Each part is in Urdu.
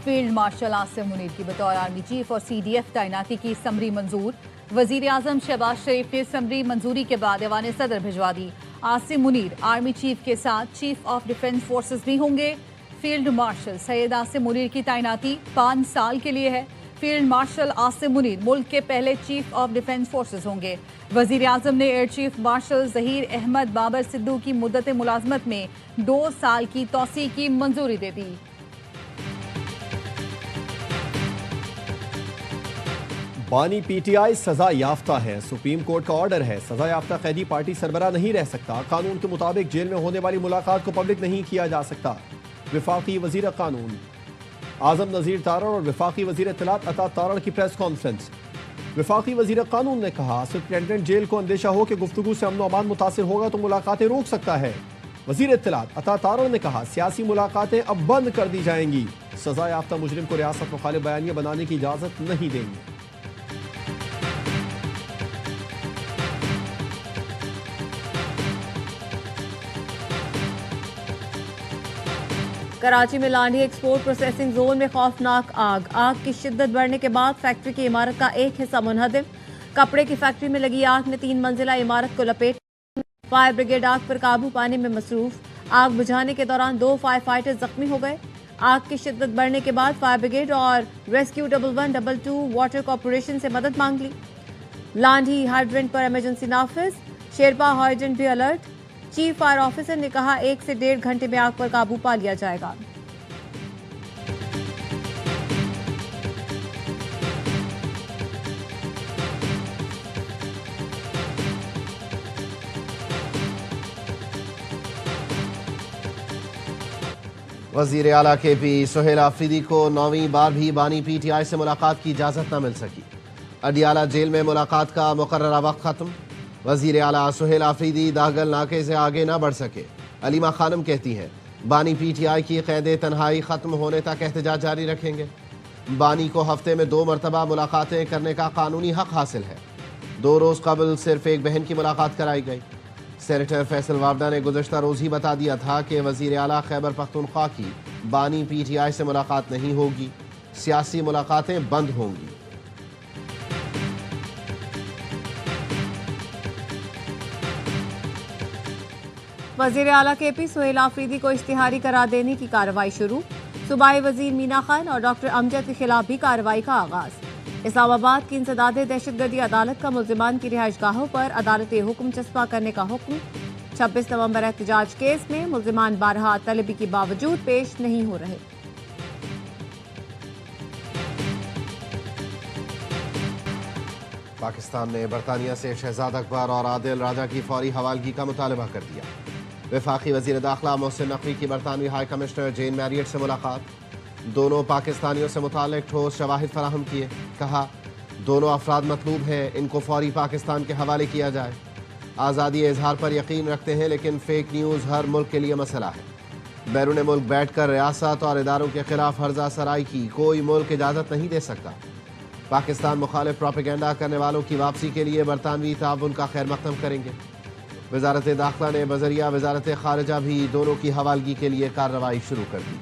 فیلڈ مارشل عاصم منیر کی بطور آرمی چیف اور CDF تعیناتی کی سمری منظور۔ وزیر اعظم شہباز شریف نے سمری منظوری کے بعد ایوان صدر بھجوا دی۔ عاصم منیر آرمی چیف کے ساتھ چیف آف ڈیفنس فورسز بھی ہوں گے۔ فیلڈ مارشل سید عاصم منیر کی تعیناتی 5 سال کے لیے ہے۔ فیلڈ مارشل عاصم منیر ملک کے پہلے چیف آف ڈیفنس فورسز ہوں گے۔ وزیر اعظم نے air chief marshal Zaheer Ahmed Babar Sidhu کی مدت ملازمت میں 2 سال کی توسیع کی منظوری دے دی۔ بانی PTI سزا یافتہ ہے، سپریم کورٹ کا آرڈر ہے، سزا یافتہ قیدی پارٹی سربراہ نہیں رہ سکتا، قانون کے مطابق جیل میں ہونے والی ملاقات کو پبلک نہیں کیا جا سکتا۔ وفاقی وزیر قانون اعظم نذیر تارڑ اور وفاقی وزیر اطلاعات عطا تارڑ کی پریس کانفرنس۔ وفاقی وزیر قانون نے کہا سپرنٹینڈنٹ جیل کو اندیشہ ہو کہ گفتگو سے امن و امان متاثر ہوگا تو ملاقاتیں روک سکتا ہے۔ وزیر اطلاعات عطا تارڑ نے کہا سیاسی ملاقاتیں اب بند کر دی جائیں گی، سزا یافتہ مجرم کو ریاست مخالف بیانیہ بنانے کی اجازت نہیں دیں گے۔ کراچی میں لانڈھی ایکسپورٹ پروسیسنگ زون میں خوفناک آگ کی شدت بڑھنے کے بعد فیکٹری کی عمارت کا ایک حصہ منہدم۔ کپڑے کی فیکٹری میں لگی آگ نے 3 منزلہ عمارت کو لپیٹ۔ فائر بریگیڈ آگ پر قابو پانے میں مصروف۔ آگ بجھانے کے دوران 2 فائر فائٹر زخمی ہو گئے۔ آگ کی شدت بڑھنے کے بعد فائر بریگیڈ اور ریسکیو 1122 واٹر کارپوریشن سے مدد مانگ لی۔ لانڈھی ہائیڈرنٹ پر ایمرجنسی نافذ، شیرپا ہائیڈرنٹ بھی الرٹ۔ چیف فائر آفیسر نے کہا 1 سے 1.5 گھنٹے میں آگ پر قابو پا لیا جائے گا۔ وزیر اعلیٰ KP سہیل آفریدی کو 9ویں بار بھی بانی PTI سے ملاقات کی اجازت نہ مل سکی۔ اڈیالہ جیل میں ملاقات کا مقررہ وقت ختم۔ وزیر اعلیٰ سہیل آفریدی داغل ناکے سے آگے نہ بڑھ سکے۔ علیمہ خانم کہتی ہیں بانی PTI کی قید تنہائی ختم ہونے تک احتجاج جاری رکھیں گے۔ بانی کو ہفتے میں 2 مرتبہ ملاقاتیں کرنے کا قانونی حق حاصل ہے۔ 2 روز قبل صرف ایک بہن کی ملاقات کرائی گئی۔ سینیٹر فیصل وابڈا نے گزشتہ روز ہی بتا دیا تھا کہ وزیر اعلیٰ خیبر پختونخوا کی بانی PTI سے ملاقات نہیں ہوگی، سیاسی ملاقاتیں بند ہوں گی۔ وزیر اعلیٰ KP سہیل آفریدی کو اشتہاری قرار دینے کی کارروائی شروع۔ صوبائی وزیر مینا خان اور ڈاکٹر امجد کے خلاف بھی کارروائی کا آغاز۔ اسلام آباد کی انسداد دہشت گردی عدالت کا ملزمان کی رہائش گاہوں پر عدالت حکم چسپاں کرنے کا حکم۔ 26 نومبر احتجاج کیس میں ملزمان بارہا طلبی کے باوجود پیش نہیں ہو رہے۔ پاکستان نے برطانیہ سے شہزاد اکبر اور عادل راجہ کی فوری حوالگی کا مطالبہ کر دیا۔ وفاقی وزیر داخلہ محسن نقوی کی برطانوی ہائی کمشنر جین میریٹ سے ملاقات۔ دونوں پاکستانیوں سے متعلق ٹھوس شواہد فراہم کیے۔ کہا دونوں افراد مطلوب ہیں، ان کو فوری پاکستان کے حوالے کیا جائے۔ آزادی اظہار پر یقین رکھتے ہیں لیکن فیک نیوز ہر ملک کے لیے مسئلہ ہے۔ بیرون ملک بیٹھ کر ریاست اور اداروں کے خلاف ہرزہ سرائی کی کوئی ملک اجازت نہیں دے سکتا۔ پاکستان مخالف پروپیگنڈا کرنے والوں کی واپسی کے لیے برطانوی تعاون کا خیر مقدم کریں گے۔ وزارت داخلہ نے بذریعہ وزارت خارجہ بھی دونوں کی حوالگی کے لیے کارروائی شروع کر دی۔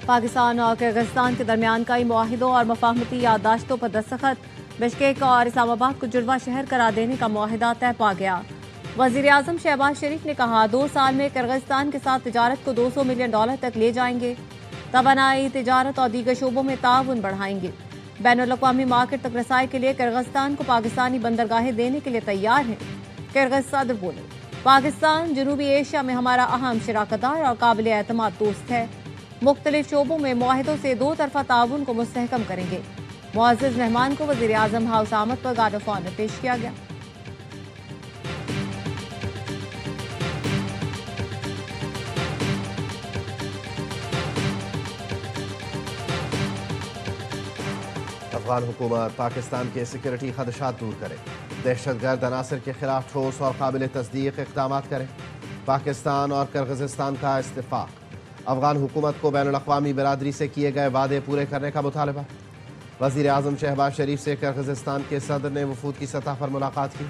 پاکستان اور کرغزستان کے درمیان کئی معاہدوں اور مفاہمتی یادداشتوں پر دستخط۔ بشکیک اور اسلام آباد کو جڑواں شہر قرار دینے کا معاہدہ طے پا گیا۔ وزیر اعظم شہباز شریف نے کہا 2 سال میں کرغزستان کے ساتھ تجارت کو $200 ملین تک لے جائیں گے۔ توانائی، تجارت اور دیگر شعبوں میں تعاون بڑھائیں گے۔ بین الاقوامی مارکیٹ تک رسائی کے لیے کرغزستان کو پاکستانی بندرگاہیں دینے کے لیے تیار ہیں۔ کرغز صدر بولے پاکستان جنوبی ایشیا میں ہمارا اہم شراکت دار اور قابل اعتماد دوست ہے۔ مختلف شعبوں میں معاہدوں سے 2 طرفہ تعاون کو مستحکم کریں گے۔ معزز مہمان کو وزیر اعظم ہاؤس آمد پر گارڈ آف آنر پیش کیا گیا۔ افغان حکومت پاکستان کے سیکورٹی خدشات دور کرے، دہشت گرد عناصر کے خلاف ٹھوس اور قابل تصدیق اقدامات کرے۔ پاکستان اور کرغزستان کا اتفاق۔ افغان حکومت کو بین الاقوامی برادری سے کیے گئے وعدے پورے کرنے کا مطالبہ۔ وزیر اعظم شہباز شریف سے کرغزستان کے صدر نے وفود کی سطح پر ملاقات کی۔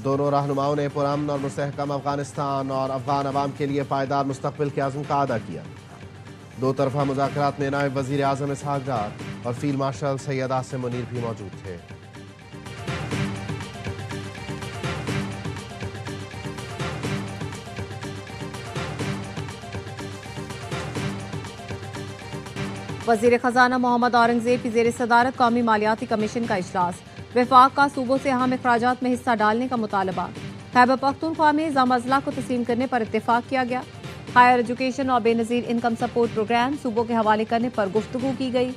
دونوں رہنماؤں نے پرامن اور مستحکم افغانستان اور افغان عوام کے لیے پائیدار مستقبل کے عزم کا اعادہ کیا۔ دو طرفہ مذاکرات میں نائب وزیر اعظم اسحاق ڈار اور فیلڈ مارشل سید عاصم منیر بھی موجود تھے۔ وزیر خزانہ محمد اورنگزیب کی زیر صدارت قومی مالیاتی کمیشن کا اجلاس، وفاق کا صوبوں سے اہم اخراجات میں حصہ ڈالنے کا مطالبہ، خیبر پختونخوا میں ضم اضلاع کو تسلیم کرنے پر اتفاق کیا گیا، ہائر ایجوکیشن اور بے نظیر انکم سپورٹ پروگرام صوبوں کے حوالے کرنے پر گفتگو کی گئی،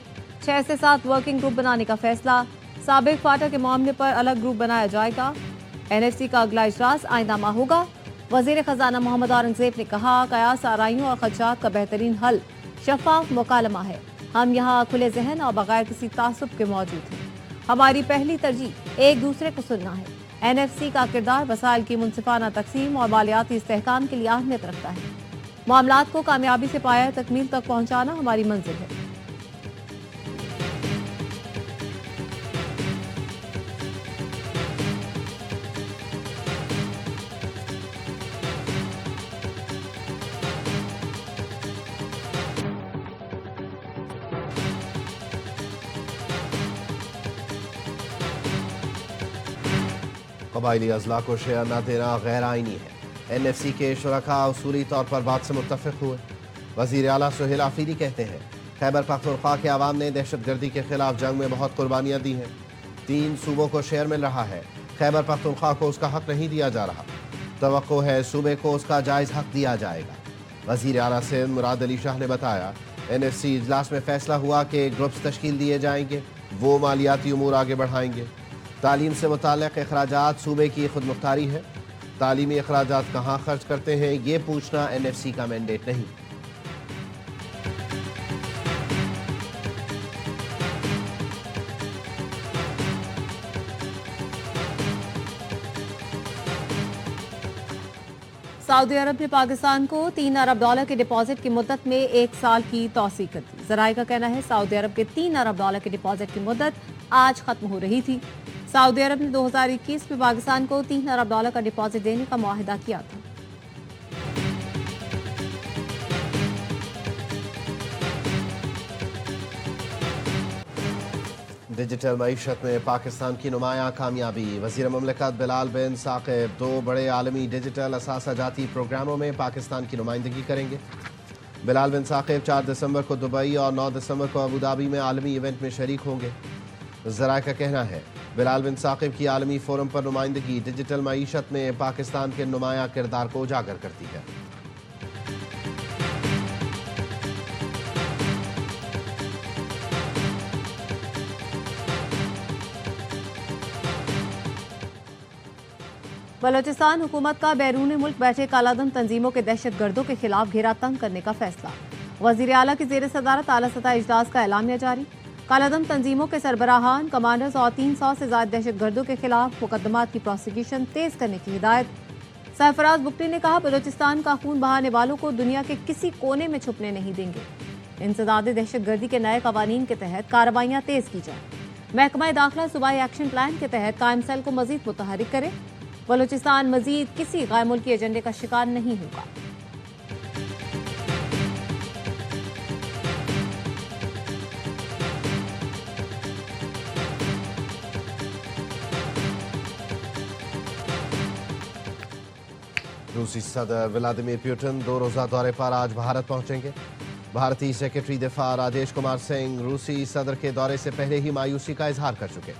6 سے 7 ورکنگ گروپ بنانے کا فیصلہ، سابق فاٹا کے معاملے پر الگ گروپ بنایا جائے گا، NFC کا اگلا اجلاس آئندہ ماہ ہوگا۔ وزیر خزانہ محمد اورنگزیب نے کہا، قیاس آرائیوں اور خدشات کا بہترین حل شفاف مکالمہ ہے، ہم یہاں کھلے ذہن اور بغیر کسی تعصب کے موجود ہیں، ہماری پہلی ترجیح ایک دوسرے کو سننا ہے۔ NFC کا کردار وسائل کی منصفانہ تقسیم اور مالیاتی استحکام کے لیے اہمیت رکھتا ہے، معاملات کو کامیابی سے پایہ تکمیل تک پہنچانا ہماری منزل ہے۔ قبائلی اضلاع کو شیئر نہ دینا غیر آئینی ہے۔ NFC کے شرکاء اصولی طور پر بات سے متفق ہوئے۔ وزیر اعلیٰ سہیل آفریدی کہتے ہیں، خیبر پختونخوا کے عوام نے دہشت گردی کے خلاف جنگ میں بہت قربانیاں دی ہیں، 3 صوبوں کو شیئر مل رہا ہے، خیبر پختونخوا کو اس کا حق نہیں دیا جا رہا، توقع ہے صوبے کو اس کا جائز حق دیا جائے گا۔ وزیر اعلیٰ سندھ مراد علی شاہ نے بتایا، NFC اجلاس میں فیصلہ ہوا کہ گروپس تشکیل دیے جائیں گے، وہ مالیاتی امور آگے بڑھائیں گے۔ تعلیم سے متعلق اخراجات صوبے کی خود مختاری ہے، تعلیمی اخراجات کہاں خرچ کرتے ہیں یہ پوچھنا NFC کا مینڈیٹ نہیں۔ سعودی عرب نے پاکستان کو $3 ارب کے ڈپازٹ کی مدت میں 1 سال کی توسیع کر دی۔ ذرائع کا کہنا ہے سعودی عرب کے $3 ارب کے ڈپازٹ کی مدت آج ختم ہو رہی تھی۔ سعودی عرب نے 2021 میں پاکستان کو $3 ارب کا ڈپازٹ دینے کا معاہدہ کیا تھا۔ ڈیجیٹل معیشت میں پاکستان کی نمایاں کامیابی، وزیر مملکت بلال بن ثاقب 2 بڑے عالمی ڈیجیٹل اثاثہ جاتی پروگراموں میں پاکستان کی نمائندگی کریں گے۔ بلال بن ثاقب 4 دسمبر کو دبئی اور 9 دسمبر کو ابوظہبی میں عالمی ایونٹ میں شریک ہوں گے۔ ذرائع کا کہنا ہے بلال بن ثاقب کی عالمی فورم پر نمائندگی ڈیجیٹل معیشت میں پاکستان کے نمایاں کردار کو اجاگر کرتی ہے۔ بلوچستان حکومت کا بیرون ملک بیٹھے کالعدم تنظیموں کے دہشت گردوں کے خلاف گھیرا تنگ کرنے کا فیصلہ، وزیر اعلیٰ کی زیر صدارت اعلیٰ سطح اجلاس کا اعلامیہ جاری، کالعدم تنظیموں کے سربراہان، کمانڈرز اور 300 سے زائد دہشت گردوں کے خلاف مقدمات کی پروسیکیوشن تیز کرنے کی ہدایت۔ سرفراز بگٹی نے کہا، بلوچستان کا خون بہانے والوں کو دنیا کے کسی کونے میں چھپنے نہیں دیں گے، انسداد دہشت گردی کے نئے قوانین کے تحت کارروائیاں تیز کی جائیں، محکمہ داخلہ صوبائی ایکشن پلان کے تحت قائم سیل کو مزید متحرک کرے، بلوچستان مزید کسی غیر ملکی ایجنڈے کا شکار نہیں ہوگا۔ روسی صدر ولادیمیر پیوٹن 2 روزہ دورے پر آج بھارت پہنچیں گے۔ بھارتی سیکرٹری دفاع راجیش کمار سنگھ روسی صدر کے دورے سے پہلے ہی مایوسی کا اظہار کر چکے۔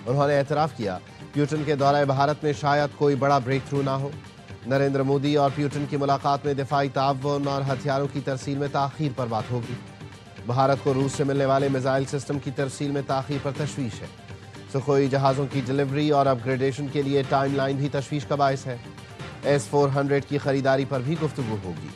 انہوں نے اعتراف کیا پیوٹن کے دورہ بھارت میں شاید کوئی بڑا بریک تھرو نہ ہو۔ نریندر مودی اور پیوٹن کی ملاقات میں دفاعی تعاون اور ہتھیاروں کی ترسیل میں تاخیر پر بات ہوگی۔ بھارت کو روس سے ملنے والے میزائل سسٹم کی ترسیل میں تاخیر پر تشویش ہے۔ سخوئی جہازوں کی ڈلیوری اور اپ گریڈیشن کے لیے ٹائم لائن بھی تشویش کا باعث ہے۔ S-400 کی خریداری پر بھی گفتگو ہوگی۔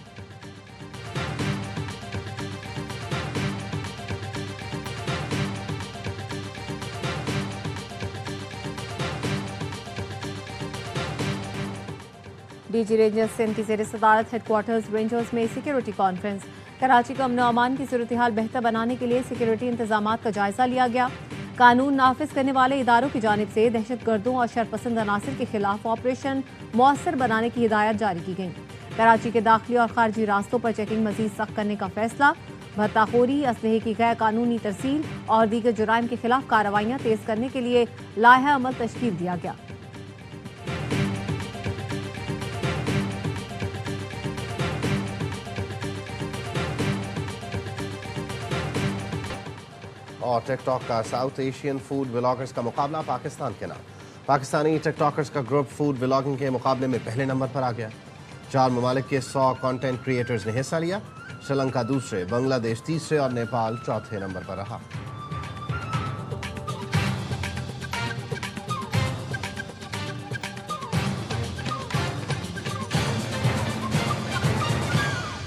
ڈی جی رینجرز سندھ کی زیر صدارت ہیڈ کوارٹرز رینجرز میں سیکیورٹی کانفرنس، کراچی کو امن و امان کی صورتحال بہتر بنانے کے لیے سیکیورٹی انتظامات کا جائزہ لیا گیا۔ قانون نافذ کرنے والے اداروں کی جانب سے دہشت گردوں اور شرپسند عناصر کے خلاف آپریشن مؤثر بنانے کی ہدایت جاری کی گئی۔ کراچی کے داخلی اور خارجی راستوں پر چیکنگ مزید سخت کرنے کا فیصلہ، بھتہ خوری، اسلحے کی غیر قانونی ترسیل اور دیگر جرائم کے خلاف کارروائیاں تیز کرنے کے لیے لائحہ عمل تشکیل دیا گیا۔ اور ٹک ٹاک کا ساؤتھ ایشین فوڈ ولاگرز کا مقابلہ پاکستان کے نام۔ پاکستانی ٹک ٹاکرز کا گروپ فوڈ ولاگنگ کے مقابلے میں پہلے نمبر پر آ گیا۔ 4 ممالک کے 100 کانٹینٹ کریٹرز نے حصہ لیا۔ سری لنکا دوسرے، بنگلہ دیش تیسرے اور نیپال چوتھے نمبر پر رہا۔